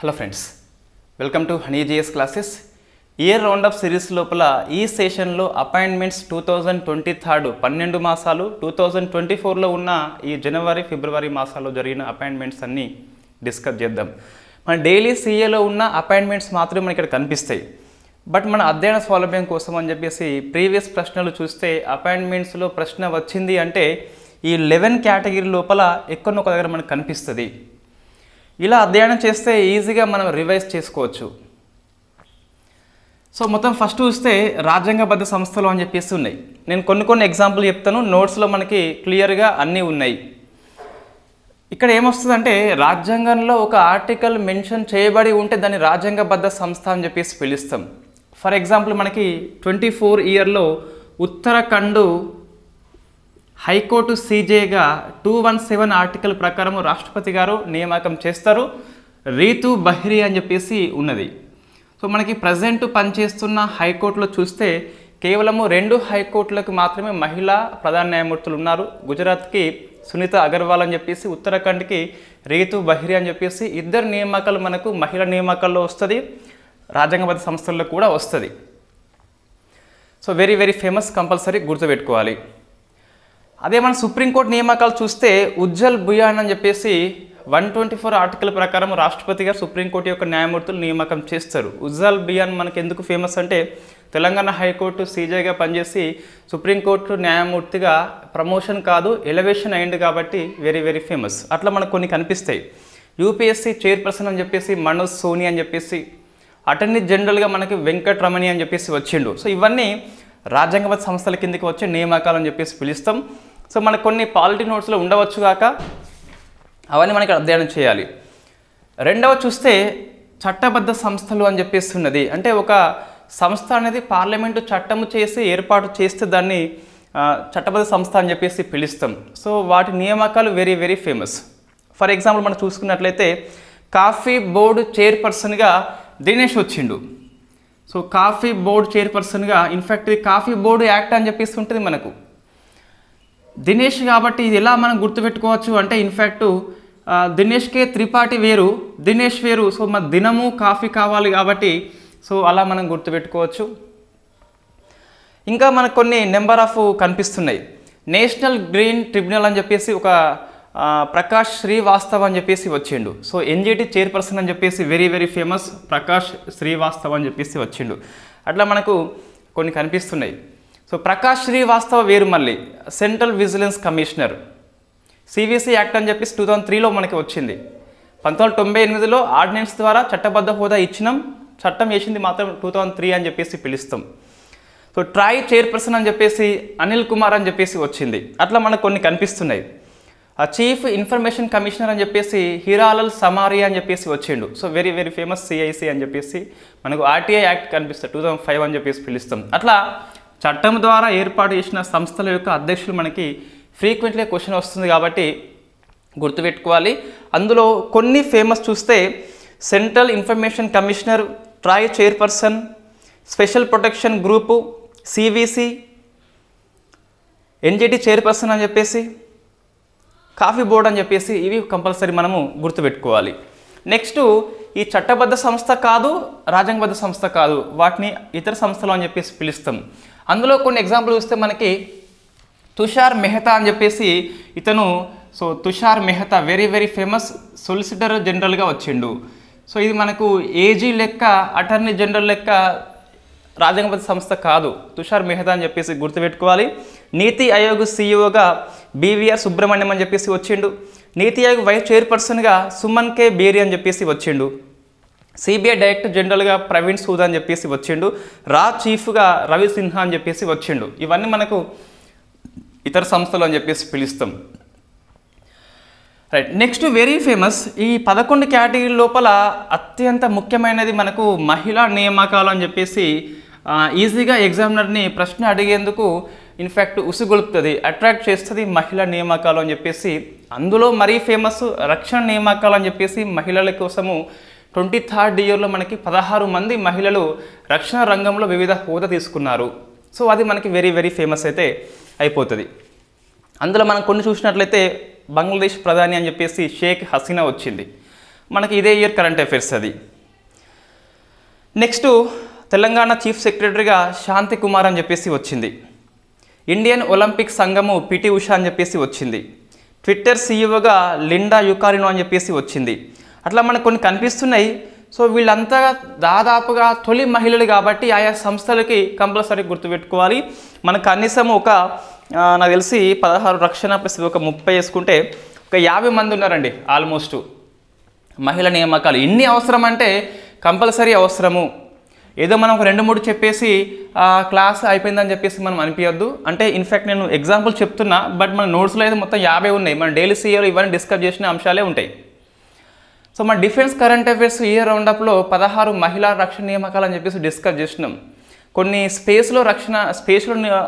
Hello friends, welcome to honey GS classes. Year roundup series లోపల ఈ సెషన్లో appointments 2023 12 మాసాలు, 2024లో ఉన్న ఈ జనవరి ఫిబ్రవరి మాసాల్లో జరిగిన అపాయింట్మెంట్స్ అన్నీ డిస్కస్ చేద్దాం. మన డైలీ సీఏలో ఉన్న అపాయింట్మెంట్స్ మాత్రమే మనకి ఇక్కడ కనిపిస్తాయి. బట్ మన అధ్యయన సౌలభ్యం కోసం అని చెప్పేసి ప్రీవియస్ ప్రశ్నలు చూస్తే అపాయింట్మెంట్స్లో ప్రశ్న వచ్చింది అంటే ఈ 11 కేటగిరీ లోపల ఎక్కడో ఒక దగ్గర మనకు కనిపిస్తుంది. ఇలా అధ్యయనం చేస్తే ఈజీగా మనం రివైజ్ చేసుకోవచ్చు. సో మొత్తం ఫస్ట్ చూస్తే రాజ్యాంగబద్ధ సంస్థలు అని చెప్పేసి ఉన్నాయి. నేను కొన్ని ఎగ్జాంపుల్ చెప్తాను, నోట్స్లో మనకి క్లియర్గా అన్నీ ఉన్నాయి. ఇక్కడ ఏమొస్తుందంటే రాజ్యాంగంలో ఒక ఆర్టికల్ మెన్షన్ చేయబడి ఉంటే దాన్ని రాజ్యాంగబద్ధ సంస్థ అని చెప్పేసి పిలుస్తాం. ఫర్ ఎగ్జాంపుల్ మనకి 24 ఇయర్లో ఉత్తరాఖండ్ హైకోర్టు సీజేగా 217 ఆర్టికల్ ప్రకారం రాష్ట్రపతి గారు నియామకం చేస్తారు. రీతు బహిరి అని చెప్పేసి ఉన్నది. సో మనకి ప్రజెంట్ పనిచేస్తున్న హైకోర్టులో చూస్తే కేవలము 2 హైకోర్టులకు మాత్రమే మహిళా ప్రధాన న్యాయమూర్తులు ఉన్నారు. గుజరాత్కి సునీత అగర్వాల్ అని చెప్పేసి, ఉత్తరాఖండ్కి రీతు బహిరి అని చెప్పేసి 2 నియామకాలు మనకు మహిళా నియామకాల్లో వస్తుంది, రాజ్యాంగబద్ధ సంస్థల్లో కూడా వస్తుంది. సో వెరీ ఫేమస్, కంపల్సరీ గుర్తుపెట్టుకోవాలి. అదే మన సుప్రీంకోర్టు నియామకాలు చూస్తే ఉజ్జల్ బుయాన్ అని చెప్పేసి 124 ఆర్టికల్ ప్రకారం రాష్ట్రపతి గారు సుప్రీంకోర్టు యొక్క న్యాయమూర్తులు నియామకం చేస్తారు. ఉజ్జల్ బుయాన్ మనకి ఎందుకు ఫేమస్ అంటే తెలంగాణ హైకోర్టు సీజేగా పనిచేసి సుప్రీంకోర్టు న్యాయమూర్తిగా ప్రమోషన్ కాదు ఎలివేషన్ అయింది కాబట్టి వెరీ ఫేమస్. అట్లా మనకు కొన్ని కనిపిస్తాయి. యూపీఎస్సీ చైర్పర్సన్ అని చెప్పేసి మనోజ్ సోని అని చెప్పేసి, అటర్నీ జనరల్గా మనకి వెంకటరమణి అని చెప్పేసి వచ్చిండు. సో ఇవన్నీ రాజ్యాంగబద్ధ సంస్థల కిందకి వచ్చే నియామకాలు అని చెప్పేసి పిలుస్తాం. సో మనకు కొన్ని పాలిటీ నోట్స్లో ఉండవచ్చు కాక అవన్నీ మనకి అధ్యయనం చేయాలి. రెండవ చూస్తే చట్టబద్ధ సంస్థలు అని చెప్పేసి ఉన్నది. అంటే ఒక సంస్థ అనేది పార్లమెంటు చట్టము చేసి ఏర్పాటు చేస్తే దాన్ని చట్టబద్ధ సంస్థ అని చెప్పేసి పిలుస్తాం. సో వాటి నియామకాలు వెరీ ఫేమస్. ఫర్ ఎగ్జాంపుల్ మనం చూసుకున్నట్లయితే కాఫీ బోర్డు చైర్పర్సన్గా దినేష్ వచ్చిండు. సో కాఫీ బోర్డు చైర్పర్సన్గా, ఇన్ఫ్యాక్ట్ ఇది కాఫీ బోర్డు యాక్ట్ అని చెప్పేసి ఉంటుంది మనకు. దినేష్ కాబట్టి ఇది ఎలా మనం గుర్తుపెట్టుకోవచ్చు అంటే ఇన్ఫ్యాక్ట్ దినేష్కే త్రిపాఠి వేరు, దినేష్ వేరు. సో మన దినము కాఫీ కావాలి కాబట్టి సో అలా మనం గుర్తుపెట్టుకోవచ్చు. ఇంకా మనకు కొన్ని నెంబర్ ఆఫ్ కనిపిస్తున్నాయి. నేషనల్ గ్రీన్ ట్రిబ్యునల్ అని చెప్పేసి ఒక ప్రకాష్ శ్రీవాస్తవ్ అని చెప్పేసి వచ్చిండు. సో ఎన్జిటి చైర్పర్సన్ అని చెప్పేసి వెరీ ఫేమస్ ప్రకాష్ శ్రీవాస్తవ్ అని చెప్పేసి వచ్చిండు. అట్లా మనకు కొన్ని కనిపిస్తున్నాయి. సో ప్రకాష్ శ్రీవాస్తవ్ వేరు. మళ్ళీ central vigilance commissioner, CVC act అని చెప్పేసి 2003లో మనకి వచ్చింది. 1998లో ఆర్డినెన్స్ ద్వారా చట్టబద్ధ హోదా ఇచ్చినాం, చట్టం చేసింది మాత్రం 2003 అని చెప్పేసి పిలుస్తాం. సో ట్రాయ్ చైర్పర్సన్ అని చెప్పేసి అనిల్ కుమార్ అని చెప్పేసి వచ్చింది. అట్లా మనకు కొన్ని కనిపిస్తున్నాయి. చీఫ్ ఇన్ఫర్మేషన్ కమిషనర్ అని చెప్పేసి హీరాలాల్ సమారియా అని చెప్పేసి వచ్చిండు. సో వెరీ ఫేమస్ సిఐసి అని చెప్పేసి మనకు ఆర్టీఐ యాక్ట్ కనిపిస్తుంది 2005 అని చెప్పేసి పిలుస్తాం. అట్లా చట్టం ద్వారా ఏర్పాటు చేసిన సంస్థల యొక్క అధ్యక్షులు మనకి ఫ్రీక్వెంట్గా క్వశ్చన్ వస్తుంది కాబట్టి గుర్తుపెట్టుకోవాలి. అందులో కొన్ని ఫేమస్ చూస్తే central information commissioner, TRAI chairperson, special protection group, CVC, NGT chairperson అని చెప్పేసి, కాఫీ బోర్డ్ అని చెప్పేసి ఇవి కంపల్సరీ మనము గుర్తుపెట్టుకోవాలి. నెక్స్ట్ ఈ చట్టబద్ధ సంస్థ కాదు, రాజ్యాంగబద్ధ సంస్థ కాదు, వాటిని ఇతర సంస్థలు అని చెప్పేసి పిలుస్తాం. అందులో కొన్ని ఎగ్జాంపుల్ చూస్తే మనకి తుషార్ మెహతా అని చెప్పేసి ఇతను, so Tushar Mehta very famous solicitor జనరల్గా వచ్చిండు. సో ఇది మనకు ఏజీ లెక్క, అటార్నీ జనరల్ లెక్క రాజ్యాంగబద్ధ సంస్థ కాదు, తుషార్ మెహతా అని చెప్పేసి గుర్తుపెట్టుకోవాలి. నీతి ఆయోగ్ సీఈఓగా బీవీఆర్ సుబ్రహ్మణ్యం అని చెప్పేసి వచ్చిండు. నీతి ఆయోగ్ వైస్ చైర్పర్సన్గా సుమన్ కే బేరి అని చెప్పేసి వచ్చిండు. సిబిఐ డైరెక్టర్ జనరల్గా ప్రవీణ్ సూద్ అని చెప్పేసి వచ్చిండు. రా చీఫ్గా రవి సిన్హా అని చెప్పేసి వచ్చిండు. ఇవన్నీ మనకు ఇతర సంస్థలు అని చెప్పేసి పిలుస్తాం. రైట్, నెక్స్ట్ వెరీ ఫేమస్ ఈ 11 కేటగిరీ లోపల అత్యంత ముఖ్యమైనది మనకు మహిళా నియామకాలు అని చెప్పేసి ఈజీగా ఎగ్జామినర్ని ప్రశ్న అడిగేందుకు ఇన్ఫ్యాక్ట్ ఉసుగొలుపుతుంది, అట్రాక్ట్ చేస్తుంది మహిళా నియామకాలు అని చెప్పేసి. అందులో మరీ ఫేమస్ రక్షణ నియామకాలు అని చెప్పేసి మహిళల కోసము 23rd ఇయర్లో మనకి 16 మంది మహిళలు రక్షణ రంగంలో వివిధ హోదా తీసుకున్నారు. సో అది మనకి వెరీ ఫేమస్ అయితే అయిపోతుంది. అందులో మనం కొన్ని చూసినట్లయితే బంగ్లాదేశ్ ప్రధాని అని చెప్పేసి షేక్ హసీనా వచ్చింది. మనకి ఇదే ఇయర్ కరెంట్ అఫైర్స్ అది. నెక్స్ట్ తెలంగాణ చీఫ్ సెక్రటరీగా శాంతి కుమార్ అని చెప్పేసి వచ్చింది. ఇండియన్ ఒలింపిక్ సంఘము పిటి ఉషా అని చెప్పేసి వచ్చింది. ట్విట్టర్ సీఈఓగా లిండా యుకారినో అని చెప్పేసి వచ్చింది. అట్లా మనకు కొన్ని కనిపిస్తున్నాయి. సో వీళ్ళంతా దాదాపుగా తొలి మహిళలు కాబట్టి ఆయా సంస్థలకి కంపల్సరీ గుర్తుపెట్టుకోవాలి. మనకు కనీసం నాకు తెలిసి 16 రక్షణ ప్లస్ ఒక 30 వేసుకుంటే ఒక 50 మంది ఉన్నారండి ఆల్మోస్ట్ మహిళా నియామకాలు. ఇన్ని అవసరం అంటే కంపల్సరీ అవసరము. ఏదో మనం ఒక 2-3 చెప్పేసి క్లాస్ అయిపోయిందని చెప్పేసి మనం అనిపించద్దు. అంటే ఇన్ఫ్యాక్ట్ నేను ఎగ్జాంపుల్ చెప్తున్నా, బట్ మన నోట్స్లో అయితే మొత్తం 50 ఉన్నాయి. మన డైలీ సీఏలో ఇవన్నీ డిస్కస్ చేసిన అంశాలే ఉంటాయి. సో మన డిఫెన్స్ కరెంట్ అఫైర్స్ ఇయర్ రౌండప్లో 16 మహిళా రక్షణ నియామకాలు అని చెప్పేసి డిస్కస్ చేసినాం. కొన్ని స్పేస్లో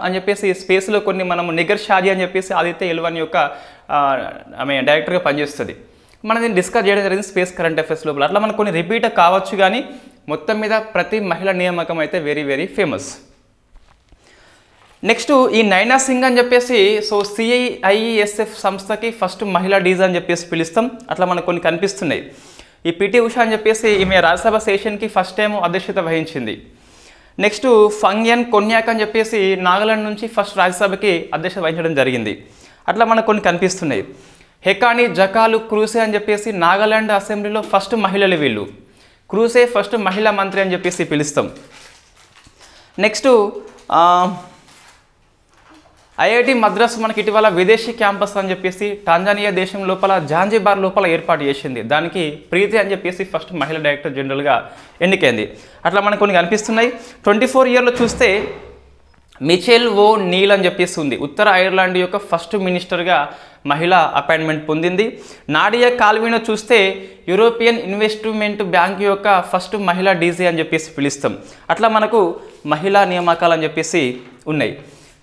అని చెప్పేసి స్పేస్లో కొన్ని మనం నిగర్ షాజీ అని చెప్పేసి ఆదిత్య ఎల్1 యొక్క ఆమె డైరెక్టర్గా పనిచేస్తుంది. మనం దీన్ని డిస్కస్ చేయడం జరిగింది స్పేస్ కరెంట్ అఫైర్స్ లోపల. అట్లా మనకు కొన్ని రిపీట్ కావచ్చు, కానీ మొత్తం మీద ప్రతి మహిళా నియామకం అయితే వెరీ వెరీ ఫేమస్. నెక్స్ట్ ఈ నైనా సింగ్ అని చెప్పేసి సో CIISF సంస్థకి ఫస్ట్ మహిళా డీజీ అని చెప్పేసి పిలుస్తాం. అట్లా మనకు కొన్ని కనిపిస్తున్నాయి. ఈ పిటి ఉషా అని చెప్పేసి ఈమె రాజ్యసభ సెషన్కి ఫస్ట్ టైం అధ్యక్షత వహించింది. నెక్స్ట్ ఫంగ్యన్ కొన్యాక్ అని చెప్పేసి నాగాలాండ్ నుంచి ఫస్ట్ రాజ్యసభకి అధ్యక్షత వహించడం జరిగింది. అట్లా మనకు కొన్ని కనిపిస్తున్నాయి. హెకాని జకాలు క్రూసే అని చెప్పేసి నాగాలాండ్ అసెంబ్లీలో ఫస్ట్ మహిళలు వీళ్ళు. క్రూసే ఫస్ట్ మహిళా మంత్రి అని చెప్పేసి పిలుస్తాం. నెక్స్ట్ ఐఐటి మద్రాస్ మనకి ఇటీవల విదేశీ క్యాంపస్ అని చెప్పేసి టాంజానియా దేశం లోపల జాంజిబార్ లోపల ఏర్పాటు చేసింది. దానికి ప్రీతి అని చెప్పేసి ఫస్ట్ మహిళా డైరెక్టర్ జనరల్గా ఎన్నికైంది. అట్లా మనకు కొన్ని కనిపిస్తున్నాయి. 24 ఇయర్లో చూస్తే మిచెల్ ఓ నీల్ అని చెప్పేసి ఉంది. ఉత్తర ఐర్లాండ్ యొక్క ఫస్ట్ మినిస్టర్గా మహిళ అపాయింట్మెంట్ పొందింది. నాడియా కాల్వినో చూస్తే యూరోపియన్ ఇన్వెస్ట్మెంట్ బ్యాంక్ యొక్క ఫస్ట్ మహిళా డీజీ అని చెప్పేసి పిలుస్తాం. అట్లా మనకు మహిళా నియామకాలు అని చెప్పేసి ఉన్నాయి.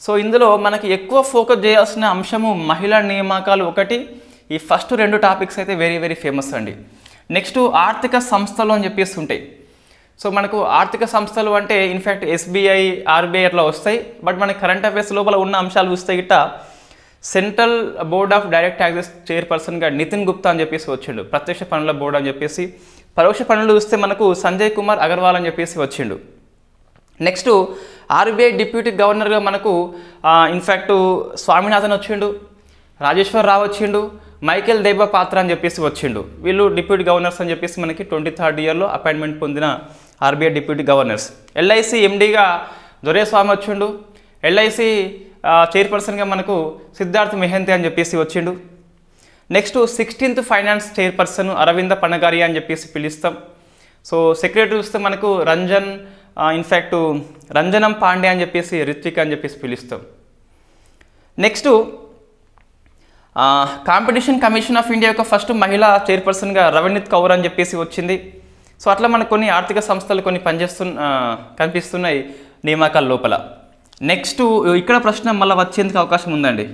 సో ఇందులో మనకి ఎక్కువ ఫోకస్ చేయాల్సిన అంశము మహిళా నియామకాలు ఒకటి. ఈ ఫస్ట్ 2 టాపిక్స్ అయితే వెరీ వెరీ ఫేమస్ అండి. నెక్స్ట్ ఆర్థిక సంస్థలు అని చెప్పేసి ఉంటాయి. సో మనకు ఆర్థిక సంస్థలు అంటే ఇన్ఫ్యాక్ట్ SBI, RBI అట్లా వస్తాయి. బట్ మనకి కరెంట్ అఫైర్స్ లోపల ఉన్న అంశాలు చూస్తే గిట్ట central board of direct taxes చైర్పర్సన్గా నితిన్ గుప్తా అని చెప్పేసి వచ్చిండు. ప్రత్యక్ష పన్నుల బోర్డు అని చెప్పేసి. పరోక్ష పన్నులు చూస్తే మనకు సంజయ్ కుమార్ అగర్వాల్ అని చెప్పేసి వచ్చిండు. నెక్స్ట్ RBI డిప్యూటీ గవర్నర్గా మనకు ఇన్ఫ్యాక్ట్ స్వామినాథన్ వచ్చిండు, రాజేశ్వర్ రావు వచ్చిండు, మైకేల్ దేబా పాత్ర అని చెప్పేసి వచ్చిండు. వీళ్ళు డిప్యూటీ గవర్నర్స్ అని చెప్పేసి మనకి 23rd ఇయర్లో అపాయింట్మెంట్ పొందిన RBI డిప్యూటీ గవర్నర్స్. LIC MDగా దొరేస్వామి వచ్చిండు. LIC చైర్పర్సన్గా మనకు సిద్ధార్థ్ మెహంతి అని చెప్పేసి వచ్చిండు. Next 16th finance chairperson Arvind Panagariya అని చెప్పేసి పిలుస్తాం. సో సెక్రటరీ చూస్తే మనకు రంజనం పాండే అని చెప్పేసి రిత్విక్ అని చెప్పేసి పిలుస్తాం. Next competition commission of India యొక్క ఫస్ట్ మహిళా చైర్పర్సన్గా రవనీత్ కౌర్ అని చెప్పేసి వచ్చింది. సో అట్లా మనకు కొన్ని ఆర్థిక సంస్థలు కొన్ని కనిపిస్తున్నాయి నియామకాల లోపల. నెక్స్ట్ ఇక్కడ ప్రశ్న మళ్ళీ వచ్చేందుకు అవకాశం ఉందండి.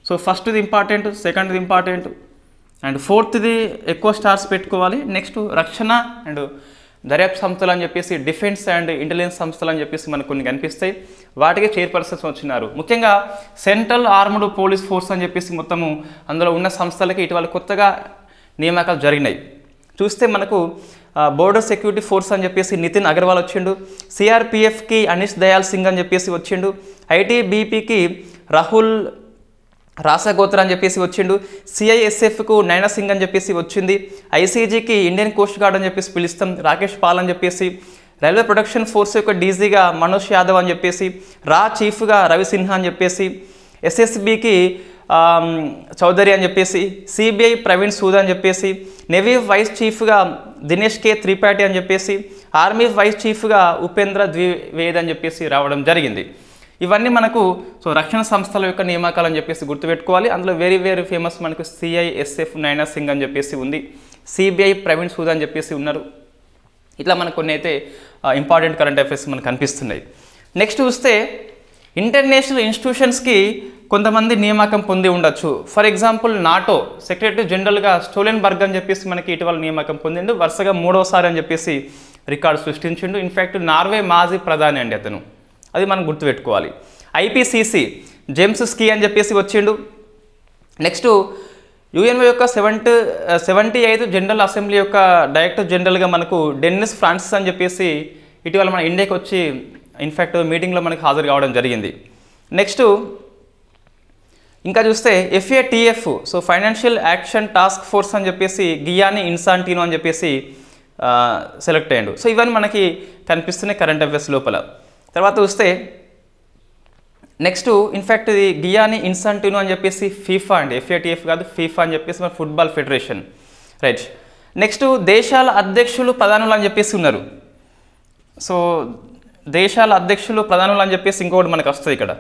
సో ఫస్ట్ది ఇంపార్టెంట్, సెకండ్ది ఇంపార్టెంట్, అండ్ ఫోర్త్ది ఎక్కువ స్టార్స్ పెట్టుకోవాలి. నెక్స్ట్ రక్షణ అండ్ దర్యాప్తు సంస్థలు అని చెప్పేసి డిఫెన్స్ అండ్ ఇంటెలిజెన్స్ సంస్థలు అని చెప్పేసి మనకు కొన్ని కనిపిస్తాయి. వాటికి చైర్పర్సన్స్ వచ్చినారు. ముఖ్యంగా సెంట్రల్ ఆర్మ్డ్ పోలీస్ ఫోర్స్ అని చెప్పేసి మొత్తము అందులో ఉన్న సంస్థలకి ఇటీవల కొత్తగా నియామకాలు జరిగినాయి. చూస్తే మనకు బోర్డర్ సెక్యూరిటీ ఫోర్స్ అని చెప్పేసి నితిన్ అగర్వాల్ వచ్చిండు. CRPFకి అనీష్ దయాల్ సింగ్ అని చెప్పేసి వచ్చిండు. ITBPకి రాహుల్ రాసాగోత్ర అని చెప్పేసి వచ్చిండు. CISFకు నైనా సింగ్ అని చెప్పేసి వచ్చింది. ICGకి ఇండియన్ కోస్ట్ గార్డ్ అని చెప్పేసి పిలుస్తాం, రాకేష్ పాల్ అని చెప్పేసి. రైల్వే ప్రొడక్షన్ ఫోర్స్ యొక్క డీజీగా మనోజ్ యాదవ్ అని చెప్పేసి, చీఫ్గా రవి సిన్హా అని చెప్పేసి, SSBకి చౌదరి అని చెప్పేసి, CBI ప్రవీణ్ సూద్ అని చెప్పేసి, నేవీ వైస్ చీఫ్గా దినేష్ K త్రిపాఠి అని చెప్పేసి, ఆర్మీ వైస్ చీఫ్గా ఉపేంద్ర ద్వివేద్ అని చెప్పేసి రావడం జరిగింది. ఇవన్నీ మనకు సో రక్షణ సంస్థల యొక్క నియామకాలు అని చెప్పేసి గుర్తుపెట్టుకోవాలి. అందులో వెరీ వెరీ ఫేమస్ మనకు CISF నైనా సింగ్ అని చెప్పేసి ఉంది, CBI ప్రవీణ్ సూద్ అని చెప్పేసి ఉన్నారు. ఇట్లా మనకు కొన్ని అయితే ఇంపార్టెంట్ కరెంట్ అఫైర్స్ మనకు కనిపిస్తున్నాయి. నెక్స్ట్ చూస్తే ఇంటర్నేషనల్ ఇన్స్టిట్యూషన్స్కి కొంతమంది నియామకం పొంది ఉండొచ్చు. ఫర్ ఎగ్జాంపుల్ నాటో సెక్రటరీ జనరల్గా స్టోలెన్బర్గ్ అని చెప్పేసి మనకి ఇటీవల నియామకం పొందిండు. వరుసగా 3వసారి అని చెప్పేసి రికార్డు సృష్టించిండు. ఇన్ఫ్యాక్ట్ నార్వే మాజీ ప్రధాని అండి అతను, అది మనం గుర్తుపెట్టుకోవాలి. IPCC జేమ్స్ స్కీ అని చెప్పేసి వచ్చిండు. నెక్స్ట్ యుఎన్ఓ యొక్క 78th జనరల్ అసెంబ్లీ యొక్క డైరెక్టర్ జనరల్గా మనకు డెన్నిస్ ఫ్రాన్సిస్ అని చెప్పేసి ఇటీవల మన ఇండియాకి వచ్చి ఇన్ఫ్యాక్ట్ మీటింగ్లో మనకి హాజరు కావడం జరిగింది. నెక్స్ట్ ఇంకా చూస్తే FATF, so financial action task force అని చెప్పేసి గియానీ ఇన్ఫాంటినో అని చెప్పేసి సెలెక్ట్ అయ్యాడు. సో ఇవన్నీ మనకి కనిపిస్తున్నాయి కరెంట్ అఫైర్స్ లోపల. తర్వాత చూస్తే నెక్స్ట్ ఇన్ఫ్యాక్ట్ ఇది గియానీ ఇన్ఫాంటినో అని చెప్పేసి ఫీఫా అండి, FATF కాదు ఫీఫా అని చెప్పేసి మన ఫుట్బాల్ ఫెడరేషన్, రైట్. నెక్స్ట్ దేశాల అధ్యక్షులు ప్రధానులు అని చెప్పేసి ఉన్నారు. సో దేశాల అధ్యక్షులు ప్రధానులు అని చెప్పేసి ఇంకొకటి మనకు వస్తుంది ఇక్కడ.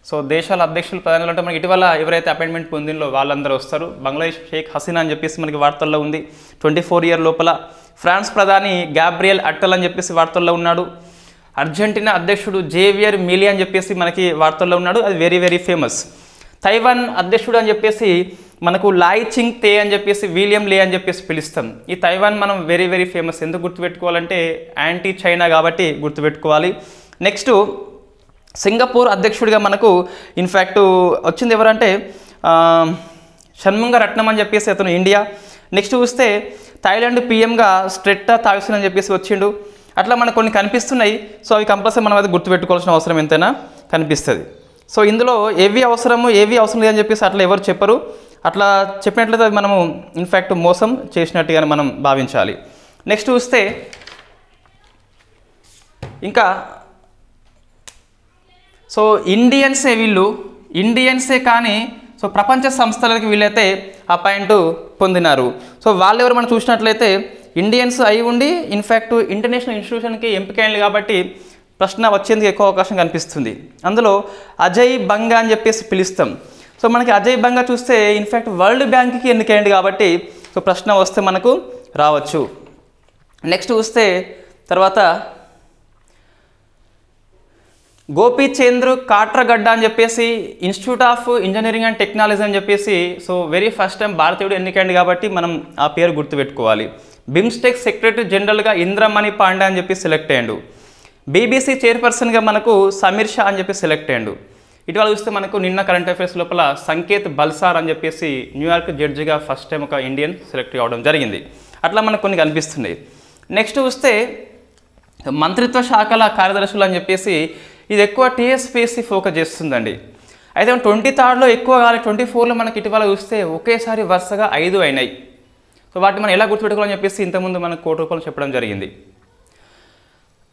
సో దేశాల అధ్యక్షులు ప్రధానులు అంటే మనకి ఇటీవల ఎవరైతే అపాయింట్మెంట్ పొందినలో వాళ్ళందరూ వస్తారు. బంగ్లాదేశ్ షేక్ హసీనా అని చెప్పేసి మనకి వార్తల్లో ఉంది 24 year లోపల. ఫ్రాన్స్ ప్రధాని గ్యాబ్రియల్ అట్టల్ అని చెప్పేసి వార్తల్లో ఉన్నాడు. అర్జెంటీనా అధ్యక్షుడు జేవియర్ మిలీ అని చెప్పేసి మనకి వార్తల్లో ఉన్నాడు, అది వెరీ వెరీ ఫేమస్. తైవాన్ అధ్యక్షుడు అని చెప్పేసి మనకు లాయ్ చింగ్ తే అని చెప్పేసి విలియం లే అని చెప్పేసి పిలుస్తాం. ఈ తైవాన్ మనం వెరీ వెరీ ఫేమస్. ఎందుకు గుర్తుపెట్టుకోవాలంటే యాంటీ చైనా కాబట్టి గుర్తుపెట్టుకోవాలి. నెక్స్ట్ సింగపూర్ అధ్యక్షుడిగా మనకు ఇన్ఫ్యాక్ట్ వచ్చింది ఎవరంటే షణ్ముగ రత్నం అని చెప్పేసి అతను ఇండియా. నెక్స్ట్ చూస్తే థాయిలాండ్ పిఎంగా స్ట్రెట్టా థాక్సిన్ అని చెప్పేసి వచ్చిండు. అట్లా మనకు కొన్ని కనిపిస్తున్నాయి. సో అవి కంపల్సరీ మనం అయితే గుర్తుపెట్టుకోవాల్సిన అవసరం ఎంతైనా కనిపిస్తుంది. సో ఇందులో ఏవి అవసరము ఏవి అవసరం లేదని చెప్పేసి అట్లా ఎవరు చెప్పరు. అట్లా చెప్పినట్లయితే అది మనము ఇన్ఫ్యాక్ట్ మోసం చేసినట్టుగానే మనం భావించాలి. నెక్స్ట్ చూస్తే ఇంకా సో ఇండియన్సే కానీ సో ప్రపంచ సంస్థలకి వీళ్ళైతే అపాయింట్ పొందినారు. సో వాళ్ళు ఎవరు మనం చూసినట్లయితే ఇండియన్స్ అయి ఉండి ఇన్ఫ్యాక్ట్ ఇంటర్నేషనల్ ఇన్స్టిట్యూషన్కి ఎంపికైంది కాబట్టి ప్రశ్న వచ్చేందుకు ఎక్కువ అవకాశం కనిపిస్తుంది. అందులో అజయ్ బంగా అని చెప్పేసి పిలుస్తాం. సో మనకి అజయ్ బంగా చూస్తే ఇన్ఫ్యాక్ట్ వరల్డ్ బ్యాంక్కి ఎన్నికైంది కాబట్టి సో ప్రశ్న వస్తే మనకు రావచ్చు. నెక్స్ట్ చూస్తే తర్వాత గోపీచంద్ర కాట్రగడ్డ అని చెప్పేసి institute of engineering and technology అని చెప్పేసి సో వెరీ ఫస్ట్ టైం భారతీయుడు ఎన్నికైంది కాబట్టి మనం ఆ పేరు గుర్తుపెట్టుకోవాలి. బిమ్స్టెక్ సెక్రటరీ జనరల్గా ఇంద్రమణి పాండే అని చెప్పి సెలెక్ట్ అయ్యాడు. BBC చైర్పర్సన్గా మనకు సమీర్ షా అని చెప్పి సెలెక్ట్ అయ్యాడు. ఇటీవల చూస్తే మనకు నిన్న కరెంట్ అఫైర్స్ లోపల సంకేత్ బల్సార్ అని చెప్పేసి న్యూయార్క్ జడ్జిగా ఫస్ట్ టైం ఒక ఇండియన్ సెలెక్ట్ కావడం జరిగింది. అట్లా మనకు కొన్ని కనిపిస్తున్నాయి. నెక్స్ట్ చూస్తే మంత్రిత్వ శాఖల కార్యదర్శులు అని చెప్పేసి ఇది ఎక్కువ TSPSC ఫోకస్ చేస్తుందండి. అయితే 23rd ఎక్కువ కావాలి, 24లో మనకి ఇటీవల చూస్తే ఒకేసారి వరుసగా 5 అయినాయి. సో వాటిని మనం ఎలా గుర్తుపెట్టుకోవాలని చెప్పేసి ఇంతకుముందు మనకు ₹1 చెప్పడం జరిగింది.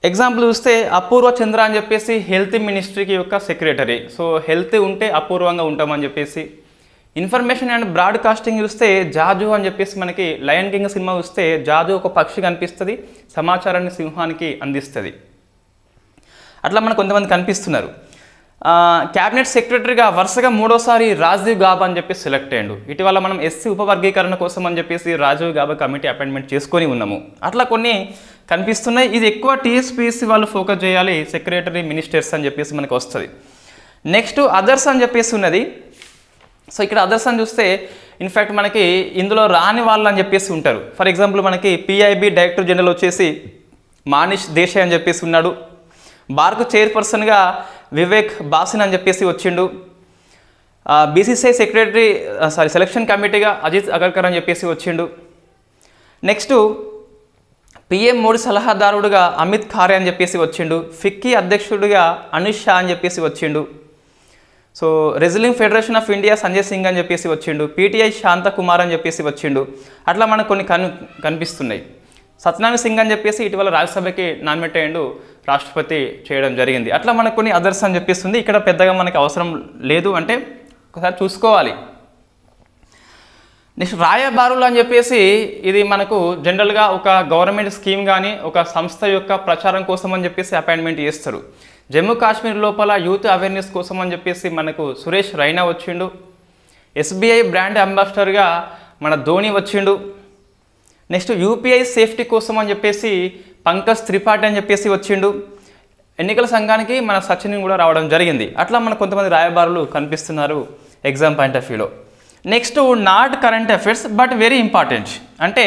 ఎగ్జాంపుల్ చూస్తే అపూర్వ చంద్ర అని చెప్పేసి హెల్త్ మినిస్ట్రీకి యొక్క సెక్రటరీ. సో హెల్త్ ఉంటే అపూర్వంగా ఉంటామని చెప్పేసి. ఇన్ఫర్మేషన్ అండ్ బ్రాడ్కాస్టింగ్ చూస్తే జాజు అని చెప్పేసి మనకి లయన్ కింగ్ సినిమా చూస్తే జాజు ఒక పక్షి కనిపిస్తుంది, సమాచారాన్ని సింహానికి అందిస్తుంది. అట్లా మనకు కొంతమంది కనిపిస్తున్నారు. క్యాబినెట్ సెక్రటరీగా వరుసగా 3వసారి రాజీవ్ గాబా అని చెప్పి సెలెక్ట్ అయ్యాడు. ఇటీవల మనం SC ఉపవర్గీకరణ కోసం అని చెప్పేసి రాజీవ్ గాబా కమిటీ అపాయింట్మెంట్ చేసుకొని ఉన్నాము. అట్లా కొన్ని కనిపిస్తున్నాయి. ఇది ఎక్కువ TSPSC వాళ్ళు ఫోకస్ చేయాలి, సెక్రటరీ మినిస్టర్స్ అని చెప్పేసి మనకు వస్తుంది. నెక్స్ట్ అదర్స్ అని చెప్పేసి ఉన్నది. సో ఇక్కడ అదర్స్ అని చూస్తే ఇన్ఫ్యాక్ట్ మనకి ఇందులో రాని వాళ్ళు అని చెప్పేసి ఉంటారు. ఫర్ ఎగ్జాంపుల్ మనకి PIB డైరెక్టర్ జనరల్ వచ్చేసి మానిష్ దేశాయ్ అని చెప్పేసి ఉన్నాడు. బార్కు చైర్పర్సన్గా వివేక్ బాసిన్ అని చెప్పేసి వచ్చిండు. BCCI సెలక్షన్ కమిటీగా అజిత్ అగర్కర్ అని చెప్పేసి వచ్చిండు. నెక్స్ట్ PM మోడీ సలహాదారుడుగా అమిత్ ఖారే అని చెప్పేసి వచ్చిండు. ఫిక్కీ అధ్యక్షుడిగా అనుష్ షా అని చెప్పేసి వచ్చిండు. So wrestling federation of India Sanjay Singh అని చెప్పేసి వచ్చిండు. PTI శాంత కుమార్ అని చెప్పేసి వచ్చిండు. అట్లా మనకు కొన్ని కనిపిస్తున్నాయి. సత్యనారాయణ సింగ్ అని చెప్పేసి ఇటీవల రాజ్యసభకి నామినేట్ అయ్యిండు, రాష్ట్రపతి చేయడం జరిగింది. అట్లా మనకు కొన్ని అదర్స్ అని చెప్పేస్తుంది. ఇక్కడ పెద్దగా మనకి అవసరం లేదు, అంటే ఒకసారి చూసుకోవాలి. నెక్స్ట్ రాయబారులు అని చెప్పేసి ఇది మనకు జనరల్గా ఒక గవర్నమెంట్ స్కీమ్ కానీ ఒక సంస్థ యొక్క ప్రచారం కోసం అని చెప్పేసి అపాయింట్మెంట్ చేస్తారు. జమ్మూ కాశ్మీర్ లోపల యూత్ అవేర్నెస్ కోసం అని చెప్పేసి మనకు సురేష్ రైనా వచ్చిండు. SBI బ్రాండ్ అంబాసిడర్గా మన ధోని వచ్చిండు. నెక్స్ట్ UPI సేఫ్టీ కోసం అని చెప్పేసి పంకజ్ త్రిపాఠి అని చెప్పేసి వచ్చిండు. ఎన్నికల సంఘానికి మన సచిన్ కూడా రావడం జరిగింది. అట్లా మనకు కొంతమంది రాయబారులు కనిపిస్తున్నారు ఎగ్జామ్ పాయింట్ ఆఫ్ వ్యూలో. Next not current affairs but very important. అంటే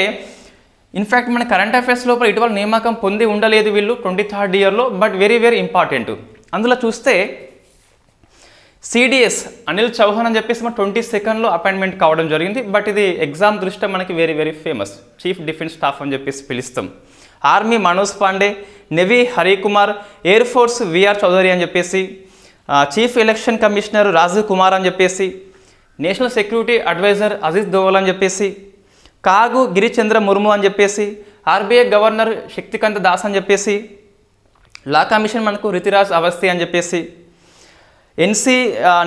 ఇన్ఫ్యాక్ట్ మన కరెంట్ అఫైర్స్ లోపల ఇటీవల నియామకం పొంది ఉండలేదు వీళ్ళు 23rd ఇయర్లో, బట్ వెరీ వెరీ ఇంపార్టెంట్. అందులో చూస్తే సిడిఎస్ అనిల్ చౌహాన్ అని చెప్పేసి మన 22nd అపాయింట్మెంట్ కావడం జరిగింది. బట్ ఇది ఎగ్జామ్ దృష్ట్యా మనకి very very famous, chief defence staff అని చెప్పేసి పిలుస్తాం. Army Manoj Pandey, navy Harikumar, air force VR Chaudhari అని చెప్పేసి, chief election commissioner Rajeev Kumar అని చెప్పేసి, national security advisor Ajit Doval అని చెప్పేసి, కాగు గిరిచంద్ర ముర్ము అని చెప్పేసి, ఆర్బీఐ గవర్నర్ శక్తికాంత దాస్ అని చెప్పేసి, లా కమిషన్ మనకు రితిరాజ్ అవస్థి అని చెప్పేసి,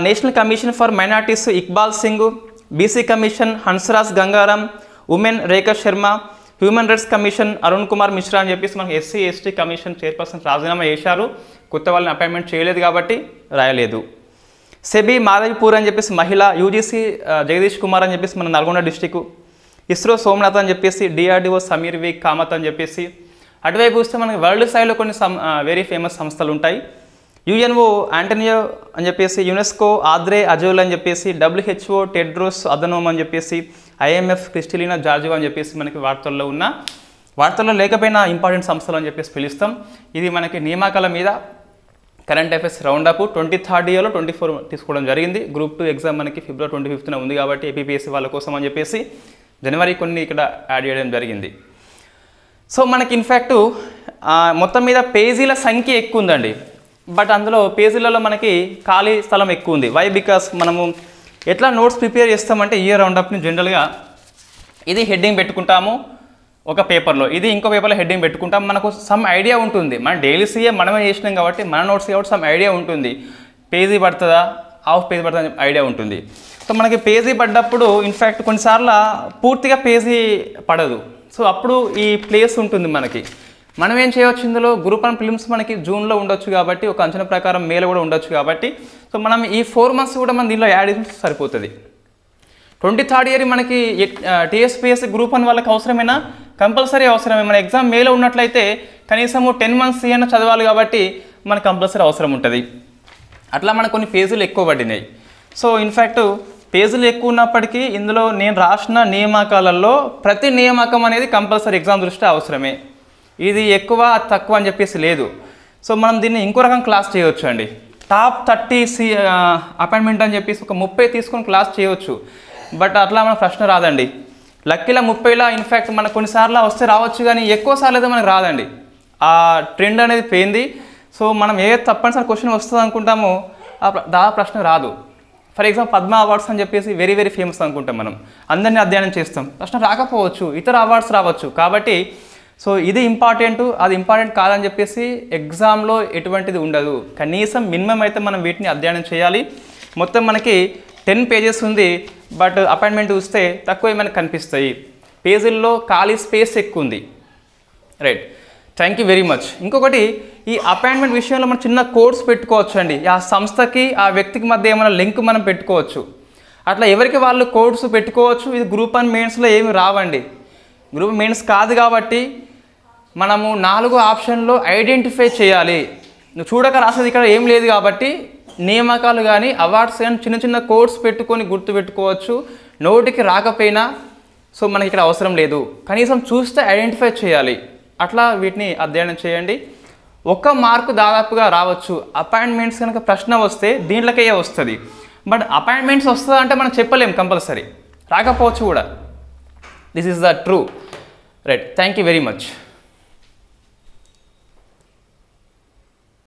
national commission for minorities Iqbal Singh, BC commission Hansraj Gangaram, women Rekha Sharma, human rights commission Arun Kumar Mishra అని చెప్పేసి మనకు ఎస్సీ ఎస్టీ కమిషన్ చైర్పర్సన్ రాజీనామా చేశారు. కొత్త వాళ్ళని అపాయింట్మెంట్ చేయలేదు కాబట్టి రాయలేదు. సెబీ మాధవిపూర్ అని చెప్పేసి మహిళ, యూజీసీ జగదీష్ కుమార్ అని చెప్పేసి మన నల్గొండ డిస్టిక్, ఇస్రో సోమనాథ్ అని చెప్పేసి, డిఆర్డిఓ సమీర్ వి కామత్ అని చెప్పేసి. అటువైపు చూస్తే మనకి వరల్డ్ స్థాయిలో కొన్ని వెరీ ఫేమస్ సంస్థలు ఉంటాయి. యుఎన్ఓ ఆంటోనియో అని చెప్పేసి, యునెస్కో ఆద్రే అజోల్ అని చెప్పేసి, డబ్ల్యూహెచ్ఓ టెడ్రోస్ అదనోమ్ అని చెప్పేసి, ఐఎంఎఫ్ క్రిస్టలినా జార్జివా అని చెప్పేసి మనకి వార్తల్లో లేకపోయినా ఇంపార్టెంట్ సంస్థలు అని చెప్పేసి పిలుస్తాం. ఇది మనకి నియామకాల మీద కరెంట్ అఫైర్స్ రౌండప్ 23rd ఇయర్లో 24 తీసుకోవడం జరిగింది. గ్రూప్ 2 ఎగ్జామ్ మనకి February 25th ఉంది కాబట్టి ఏపీపీఎస్సీ వాళ్ళ కోసం అని చెప్పేసి జనవరి కొన్ని ఇక్కడ యాడ్ చేయడం జరిగింది. సో మనకి ఇన్ఫ్యాక్ట్ మొత్తం మీద పేజీల సంఖ్య ఎక్కువ ఉందండి. బట్ అందులో పేజీలలో మనకి ఖాళీ స్థలం ఎక్కువ ఉంది. వై? బికాస్ మనము ఎట్లా నోట్స్ ప్రిపేర్ చేస్తామంటే ఇయర్ రౌండప్ని జనరల్గా ఇది హెడ్డింగ్ పెట్టుకుంటాము ఒక పేపర్లో, ఇది ఇంకో పేపర్లో హెడ్డింగ్ పెట్టుకుంటాం. మనకు సమ్ ఐడియా ఉంటుంది. మన డైలీ సీఏ మనమే చేసినాం కాబట్టి మన నోట్స్ కాబట్టి సమ్ ఐడియా ఉంటుంది. పేజీ పడుతుందా, హాఫ్ పేజీ పడుతుందా ఐడియా ఉంటుంది. సో మనకి పేజీ పడ్డప్పుడు ఇన్ఫ్యాక్ట్ కొన్నిసార్లు పూర్తిగా పేజీ పడదు. సో అప్పుడు ఈ ప్లేస్ ఉంటుంది మనకి. మనం ఏం చేయవచ్చు, ఇందులో గ్రూప్ 1 ఫిలిమ్స్ మనకి జూన్లో ఉండొచ్చు కాబట్టి, ఒక అంచనా ప్రకారం మేలో కూడా ఉండొచ్చు కాబట్టి, సో మనం ఈ 4 months కూడా మనం దీనిలో యాడ్ చేసి సరిపోతుంది. 23rd ఇయర్ మనకి టీఎస్పీఎస్సీ గ్రూప్ 1 వాళ్ళకి అవసరమేనా? కంపల్సరీ అవసరమే. మన ఎగ్జామ్ మేలో ఉన్నట్లయితే కనీసము 10 months అయినా చదవాలి కాబట్టి మనకు కంపల్సరీ అవసరం ఉంటుంది. అట్లా మనకు కొన్ని పేజీలు ఎక్కువ పడినాయి. సో ఇన్ఫ్యాక్ట్ పేజీలు ఎక్కువ ఉన్నప్పటికీ ఇందులో నేను రాసిన నియామకాలలో ప్రతి నియామకం అనేది కంపల్సరీ ఎగ్జామ్ దృష్ట్యా అవసరమే. ఇది ఎక్కువ తక్కువ అని చెప్పేసి లేదు. సో మనం దీన్ని ఇంకో రకం క్లాస్ చేయవచ్చు అండి. టాప్ 30 అపాయింట్మెంట్ అని చెప్పేసి ఒక 30 తీసుకొని క్లాస్ చేయవచ్చు. బట్ అట్లా మన ప్రశ్న రాదండి. లక్కీలా 30లా ఇన్ఫ్యాక్ట్ మనకు కొన్నిసార్లు వస్తే రావచ్చు, కానీ ఎక్కువ సార్లు అయితే మనకు రాదండి. ఆ ట్రెండ్ అనేది పోయింది. సో మనం ఏ తప్పనిసరి క్వశ్చన్ వస్తుంది అనుకుంటామో దా ప్రశ్న రాదు. ఫర్ ఎగ్జాంపుల్ పద్మ అవార్డ్స్ అని చెప్పేసి వెరీ వెరీ ఫేమస్ అనుకుంటాం, మనం అందరినీ అధ్యయనం చేస్తాం, ప్రశ్న రాకపోవచ్చు, ఇతర అవార్డ్స్ రావచ్చు. కాబట్టి సో ఇది ఇంపార్టెంట్, అది ఇంపార్టెంట్ కాదని చెప్పేసి ఎగ్జామ్లో ఎటువంటిది ఉండదు. కనీసం మినిమం అయితే మనం వీటిని అధ్యయనం చేయాలి. మొత్తం మనకి 10 pages ఉంది. బట్ అపాయింట్మెంట్ చూస్తే తక్కువ మనకు కనిపిస్తాయి. పేజీల్లో ఖాళీ స్పేస్ ఎక్కువ ఉంది. Right, thank you very much. ఇంకొకటి, ఈ అపాయింట్మెంట్ విషయంలో మనం చిన్న కోడ్స్ పెట్టుకోవచ్చు అండి. ఆ సంస్థకి ఆ వ్యక్తికి మధ్య ఏమైనా లింక్ మనం పెట్టుకోవచ్చు. అట్లా ఎవరికి వాళ్ళు కోడ్స్ పెట్టుకోవచ్చు. ఇది గ్రూప్ 1 మెయిన్స్లో ఏమి రావండి. గ్రూప్ మెయిన్స్ కాదు కాబట్టి మనము 4 ఆప్షన్లో ఐడెంటిఫై చేయాలి. నువ్వు చూడక రాసేది ఇక్కడ ఏం లేదు కాబట్టి నియామకాలు కానీ అవార్డ్స్ కానీ చిన్న చిన్న కోడ్స్ పెట్టుకొని గుర్తు పెట్టుకోవచ్చు. నోటికి రాకపోయినా సో మనకి ఇక్కడ అవసరం లేదు, కనీసం చూస్తే ఐడెంటిఫై చేయాలి. అట్లా వీటిని అధ్యయనం చేయండి. 1 మార్కు దాదాపుగా రావచ్చు. అపాయింట్మెంట్స్ కనుక ప్రశ్న వస్తే దీంట్లోకే వస్తుంది. బట్ అపాయింట్మెంట్స్ వస్తుందా అంటే మనం చెప్పలేం, కంపల్సరీ రాకపోవచ్చు కూడా. This is the true. Right, thank you very much.